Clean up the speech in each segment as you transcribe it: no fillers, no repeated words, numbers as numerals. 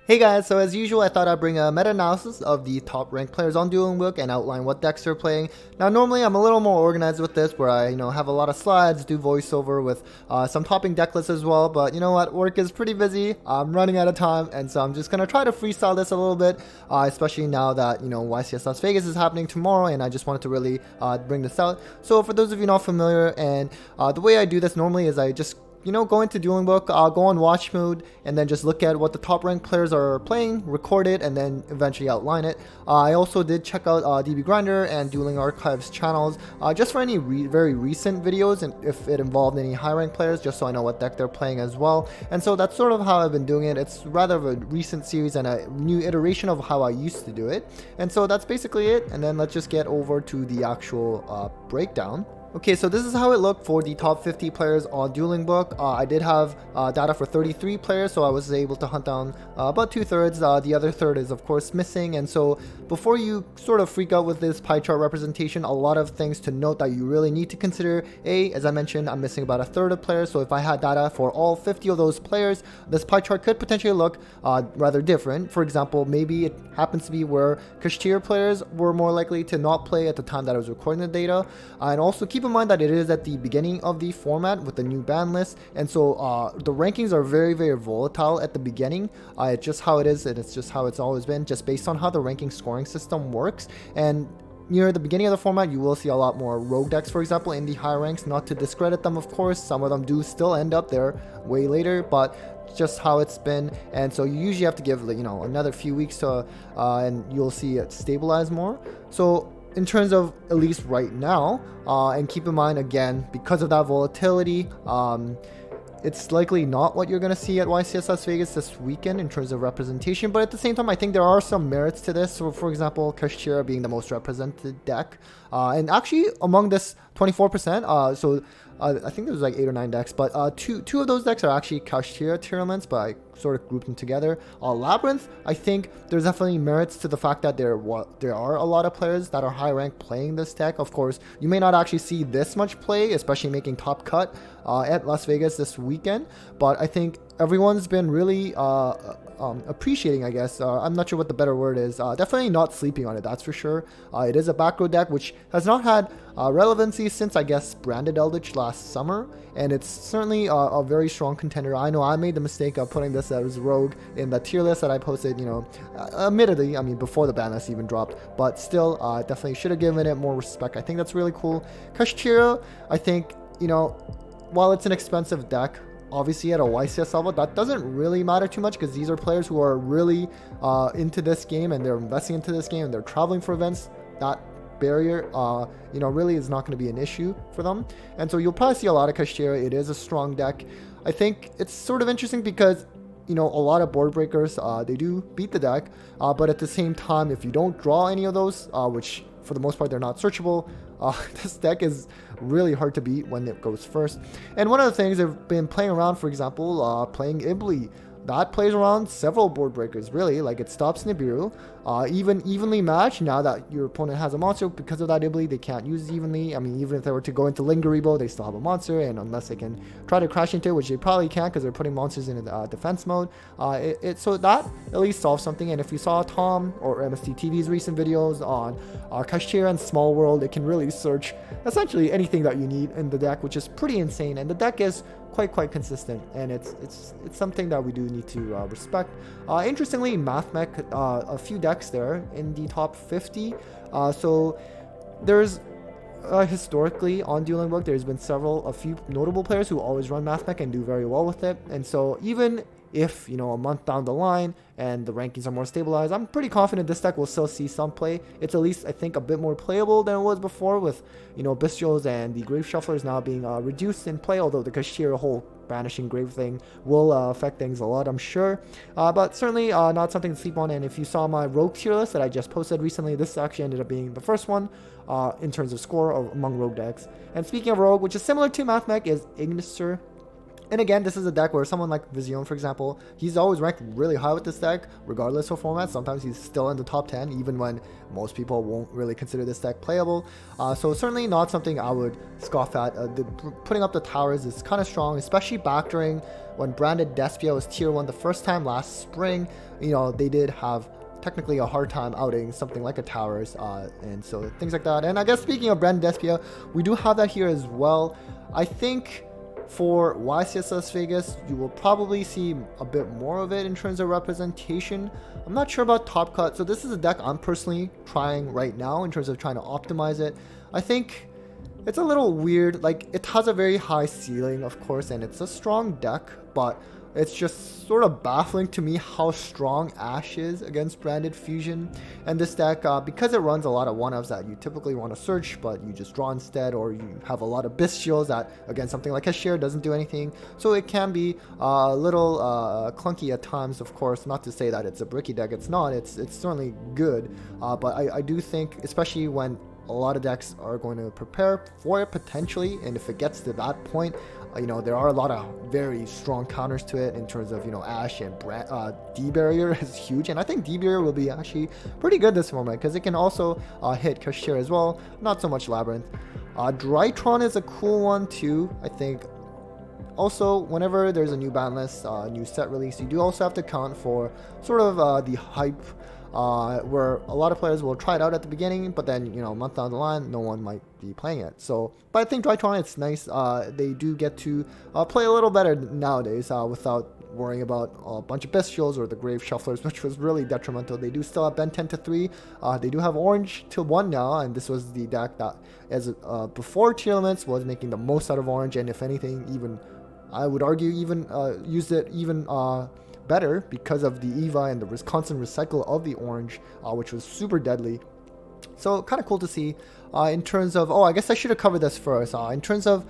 Hey guys, so as usual I thought I'd bring a meta-analysis of the top ranked players on Dueling Book and outline what decks they're playing. Now normally I'm a little more organized with this where I have a lot of slides, do voiceover with some topping deck lists as well, but you know what, work is pretty busy, I'm running out of time, and so I'm just going to try to freestyle this a little bit, especially now that YCS Las Vegas is happening tomorrow and I just wanted to really bring this out. So for those of you not familiar, and the way I do this normally is I just go into Dueling Book, go on watch mode, and then just look at what the top ranked players are playing, record it, and then eventually outline it. I also did check out DB Grinder and Dueling Archives channels just for any very recent videos and if it involved any high ranked players, just so I know what deck they're playing as well. And so that's sort of how I've been doing it. It's rather of a recent series and a new iteration of how I used to do it. And so that's basically it. And then let's just get over to the actual breakdown. Okay, so this is how it looked for the top 50 players on Dueling Book. I did have data for 33 players, so I was able to hunt down about 2/3. The other third is of course missing, and so before you sort of freak out with this pie chart representation, a lot of things to note that you really need to consider. As I mentioned, I'm missing about 1/3 of players, so if I had data for all 50 of those players, this pie chart could potentially look rather different. For example, maybe it happens to be where Kashtira players were more likely to not play at the time that I was recording the data, and also keep in mind that it is at the beginning of the format with the new ban list, and so the rankings are very volatile at the beginning. It's just how it is, and it's just how it's always been, just based on how the ranking scoring system works. And near the beginning of the format, you will see a lot more rogue decks, for example, in the high ranks. Not to discredit them, of course, some of them do still end up there way later, but just how it's been. And so you usually have to give another few weeks to and you'll see it stabilize more. So in terms of at least right now, and keep in mind again, because of that volatility, it's likely not what you're going to see at YCS Las Vegas this weekend in terms of representation, but at the same time I think there are some merits to this. So for example, Kashtira being the most represented deck, and actually among this 24%, I think there's like 8 or 9 decks, but two of those decks are actually Kashtira tournaments, but I sort of grouped them together. Labrynth, I think there's definitely merits to the fact that there are a lot of players that are high ranked playing this deck. Of course, you may not actually see this much play, especially making top cut at Las Vegas this weekend, but I think everyone's been really appreciating, I guess. I'm not sure what the better word is. Definitely not sleeping on it, that's for sure. It is a back row deck which has not had relevancy since, I guess, Branded Eldritch last summer, and it's certainly a very strong contender. I know I made the mistake of putting this as rogue in the tier list that I posted, admittedly, I mean, before the ban list even dropped, but still, definitely should have given it more respect. I think that's really cool. Kashtira, I think, while it's an expensive deck, obviously at a YCS level, that doesn't really matter too much because these are players who are really into this game and they're investing into this game and they're traveling for events. That barrier, really is not going to be an issue for them. And so you'll probably see a lot of Kashtira. It is a strong deck. I think it's sort of interesting because a lot of board breakers, they do beat the deck, but at the same time, if you don't draw any of those, which for the most part they're not searchable, this deck is really hard to beat when it goes first. And one of the things I've been playing around, for example, playing Ibli, that plays around several board breakers, really. Like, it stops Nibiru, even evenly matched. Now that your opponent has a monster, because of that Ibli, they can't use it evenly. I mean, even if they were to go into Lingaribo, they still have a monster, and unless they can try to crash into it, which they probably can't because they're putting monsters in defense mode, so that at least solves something. And if you saw Tom or MST TV's recent videos on Kashtira and Small World, it can really search essentially anything that you need in the deck, which is pretty insane. And the deck is quite consistent, and it's something that we do need to respect. Interestingly, MathMech, a few decks there in the top 50. So there's historically on Dueling Book, there's been a few notable players who always run MathMech and do very well with it. And so even if a month down the line and the rankings are more stabilized, I'm pretty confident this deck will still see some play. It's at least, I think, a bit more playable than it was before, with Bestials and the Grave Shufflers now being reduced in play, although the Kashtira whole banishing grave thing will affect things a lot, I'm sure, but certainly not something to sleep on. And if you saw my rogue tier list that I just posted recently, this actually ended up being the first one in terms of score among rogue decks. And speaking of rogue, which is similar to MathMech, is Ignister. And again, this is a deck where someone like Vizion, for example, he's always ranked really high with this deck, regardless of format. Sometimes he's still in the top 10, even when most people won't really consider this deck playable. So certainly not something I would scoff at. Putting up the towers is kind of strong, especially back during when Branded Despia was tier 1 the first time last spring. You know, they did have technically a hard time outing something like a towers, and so things like that. And I guess speaking of Branded Despia, we do have that here as well. I think for YCS Las Vegas, you will probably see a bit more of it in terms of representation. I'm not sure about Top Cut, so this is a deck I'm personally trying right now in terms of trying to optimize it. I think it's a little weird. Like, it has a very high ceiling, of course, and it's a strong deck, but it's just sort of baffling to me how strong Ash is against Branded Fusion. And this deck, because it runs a lot of 1-ofs that you typically want to search, but you just draw instead, or you have a lot of Bystials that, again, something like Kashtira doesn't do anything. So it can be a little clunky at times, of course. Not to say that it's a bricky deck. It's not. It's certainly good. But I do think, especially when a lot of decks are going to prepare for it potentially, and if it gets to that point, you know, there are a lot of very strong counters to it in terms of, you know, Ash and D barrier is huge, and I think D barrier will be actually pretty good this format because it can also hit Kashtira as well, not so much Labrynth. Drytron is a cool one too, I think. Also, whenever there's a new ban list, new set release, you do also have to account for sort of the hype, where a lot of players will try it out at the beginning, but then, you know, a month down the line, no one might be playing it. So, but I think Drytron, it's nice. They do get to play a little better nowadays without worrying about a bunch of Bystials or the Grave Shufflers, which was really detrimental. They do still have Ben 10 to 3. They do have Orange to 1 now, and this was the deck that, as before tier limits, was making the most out of Orange, and if anything, even I would argue even used it even better because of the EVA and the constant recycle of the Orange, which was super deadly. So kind of cool to see. In terms of, I guess I should have covered this first. In terms of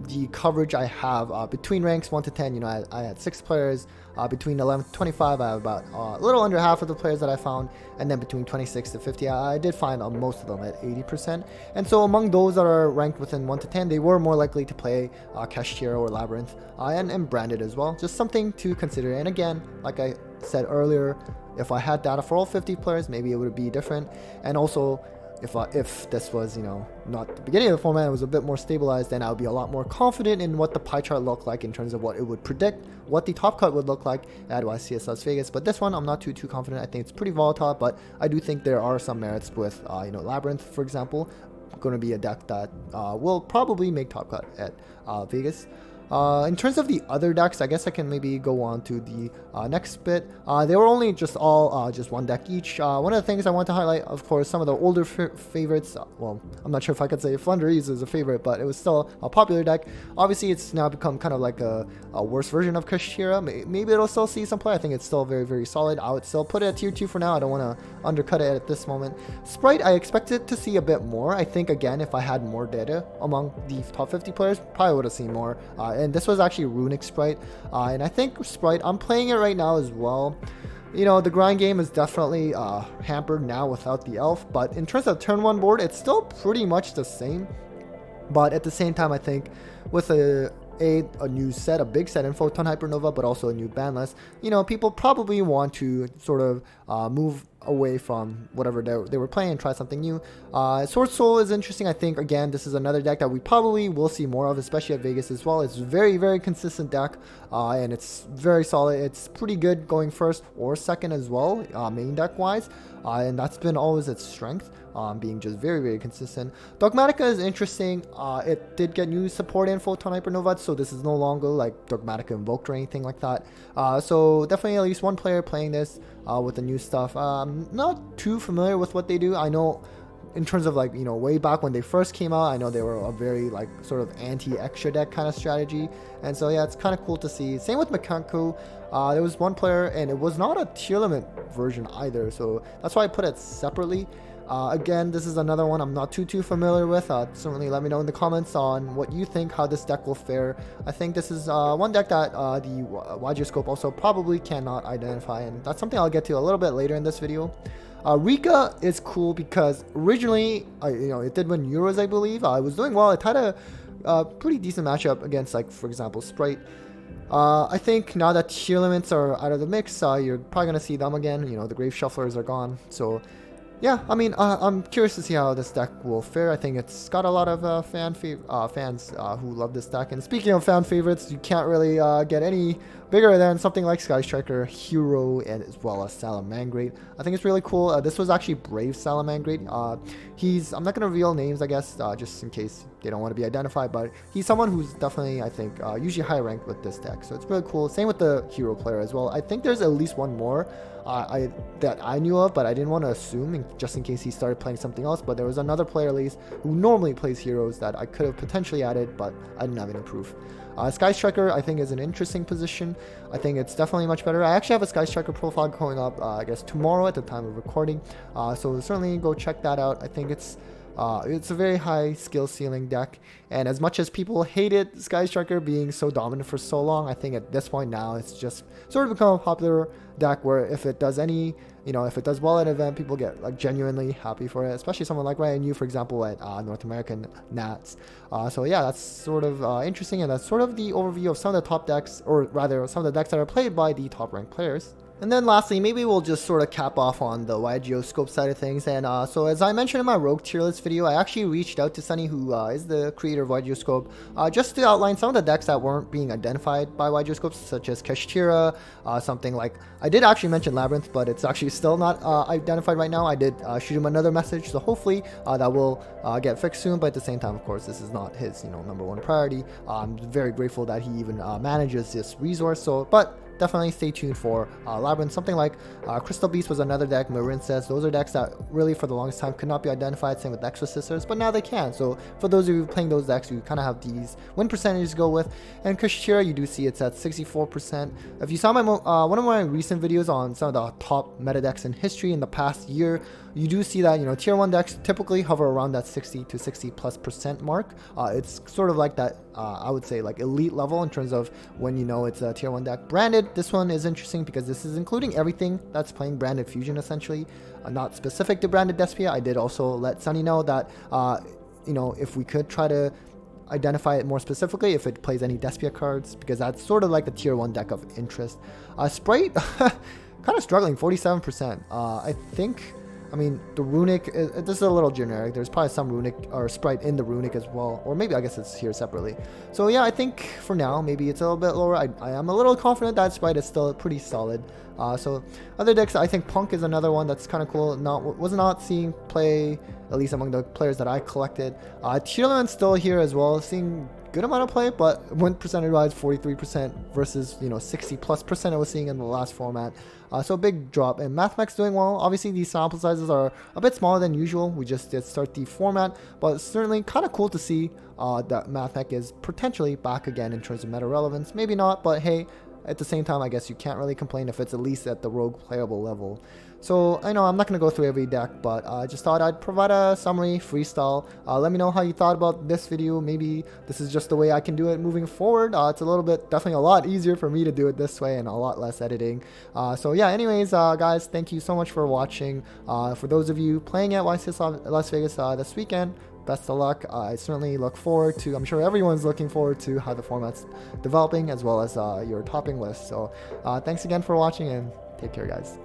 the coverage I have between ranks 1 to 10, you know, I had 6 players. Between 11 to 25, I have about a little under half of the players that I found, and then between 26 to 50, I did find most of them at 80%. And so among those that are ranked within 1 to 10, they were more likely to play Kashtira or Labrynth, and Branded as well. Just something to consider. And again, like I said earlier, if I had data for all 50 players, maybe it would be different. And also, if this was, you know, not the beginning of the format, it was a bit more stabilized, then I would be a lot more confident in what the pie chart looked like in terms of what it would predict, what the top cut would look like at YCS Las Vegas. But this one, I'm not too confident. I think it's pretty volatile, but I do think there are some merits with, you know, Labrynth, for example, going to be a deck that will probably make top cut at Vegas. In terms of the other decks, I guess I can maybe go on to the next bit. They were only just all just one deck each. One of the things I want to highlight, of course, some of the older favorites. Well, I'm not sure if I could say Flunderies is a favorite, but it was still a popular deck. Obviously, it's now become kind of like a worse version of Kashtira. Maybe it'll still see some play. I think it's still very, very solid. I would still put it at tier 2 for now. I don't want to undercut it at this moment. Sprite, I expected to see a bit more. I think, again, if I had more data among the top 50 players, probably would have seen more. And this was actually Runic Sprite, and I think Sprite, I'm playing it right now as well. You know, the grind game is definitely hampered now without the elf, but in terms of turn 1 board, it's still pretty much the same. But at the same time, I think with a new set, a big set in Photon Hypernova, but also a new ban list, you know, people probably want to sort of move away from whatever they were playing and try something new. Swordsoul is interesting. I think, again, this is another deck that we probably will see more of, especially at Vegas as well. It's a very, very consistent deck, and it's very solid. It's pretty good going first or second as well, main deck wise, and that's been always its strength, being just very, very consistent. Dogmatica is interesting. It did get new support in Photon Hypernova, so this is no longer like Dogmatica Invoked or anything like that. So definitely at least one player playing this with the new stuff. Not too familiar with what they do. I know in terms of, like, you know, way back when they first came out, I know they were a very, like, sort of anti-extra deck kind of strategy. And so, yeah, it's kind of cool to see. Same with Mekanku. There was one player, and it was not a tier limit version either. So that's why I put it separately. Again, this is another one I'm not too familiar with. Certainly let me know in the comments on what you think, how this deck will fare. I think this is one deck that the YG Scope also probably cannot identify, and that's something I'll get to a little bit later in this video. Rika is cool because originally, you know, it did win Euros, I believe. It was doing well. It had a pretty decent matchup against, like, for example, Sprite. I think now that tier limits are out of the mix, you're probably going to see them again. You know, the Grave Shufflers are gone. So, yeah, I mean, I'm curious to see how this deck will fare. I think it's got a lot of fans who love this deck. And speaking of fan favorites, you can't really get any bigger than something like Sky Striker, Hero, and as well as Salamangreat. I think it's really cool. This was actually Brave Salamangreat. I'm not going to reveal names, I guess, just in case they don't want to be identified, but he's someone who's definitely, I think, usually high ranked with this deck. So it's really cool. Same with the Hero player as well. I think there's at least one more that I knew of, but I didn't want to assume just in case he started playing something else. But there was another player at least who normally plays Heroes that I could have potentially added, but I didn't have any proof. Sky Striker, I think, is an interesting position. I think it's definitely much better. I actually have a Sky Striker profile going up, I guess, tomorrow at the time of recording. So certainly go check that out. I think it's a very high skill ceiling deck, and as much as people hated Sky Striker being so dominant for so long, I think at this point now it's just sort of become a popular deck where if it does if it does well at an event, people get like genuinely happy for it, especially someone like Ryan Yu, for example, at North American Nats. So yeah, that's sort of interesting, and that's sort of the overview of some of the top decks, or rather some of the decks that are played by the top ranked players. And then lastly, maybe we'll just sort of cap off on the YGO scope side of things. And so as I mentioned in my Rogue tier list video, I actually reached out to Sunny, who is the creator of YGO scope, just to outline some of the decks that weren't being identified by YGO scopes, such as Kashtira, something like, I did actually mention Labrynth, but it's actually still not identified right now. I did shoot him another message, so hopefully that will get fixed soon. But at the same time, of course, this is not his number one priority. I'm very grateful that he even manages this resource. So, but definitely stay tuned for Labrynth. Something like Crystal Beast was another deck. Marin says those are decks that really for the longest time could not be identified. Same with Extra Sisters, but now they can. So for those of you playing those decks, you kind of have these win percentages to go with. And Kashtira, you do see it's at 64%. If you saw my one of my recent videos on some of the top meta decks in history in the past year, you do see that tier 1 decks typically hover around that 60 to 60+% mark. It's sort of like that, I would say, like elite level in terms of when it's a tier 1 deck. Branded, this one is interesting because this is including everything that's playing Branded Fusion essentially, not specific to Branded Despia. I did also let Sunny know that if we could try to identify it more specifically if it plays any Despia cards, because that's sort of like the tier 1 deck of interest. Sprite kind of struggling, 47%. I think, I mean, the Runic, this is a little generic. There's probably some Runic or Sprite in the Runic as well. Or maybe I guess it's here separately. So yeah, I think for now, maybe it's a little bit lower. I am a little confident that Sprite is still pretty solid. So other decks, I think Punk is another one that's kind of cool. Was not seeing play, at least among the players that I collected. Tearland still here as well, seeing good amount of play, but win percentage wise 43% versus 60+% I was seeing in the last format. So a big drop. And Mathmech's doing well. Obviously these sample sizes are a bit smaller than usual. We just did start the format, but it's certainly kind of cool to see that Mathmech is potentially back again in terms of meta relevance. Maybe not, but hey, at the same time, I guess you can't really complain if it's at least at the rogue playable level. So I know I'm not going to go through every deck, but I just thought I'd provide a summary freestyle. Let me know how you thought about this video. Maybe this is just the way I can do it moving forward. It's a little bit, definitely a lot easier for me to do it this way and a lot less editing. So yeah, anyways, guys, thank you so much for watching. For those of you playing at YCS Las Vegas this weekend, best of luck. I certainly look forward to, I'm sure everyone's looking forward to how the format's developing as well as your topping list. So thanks again for watching and take care, guys.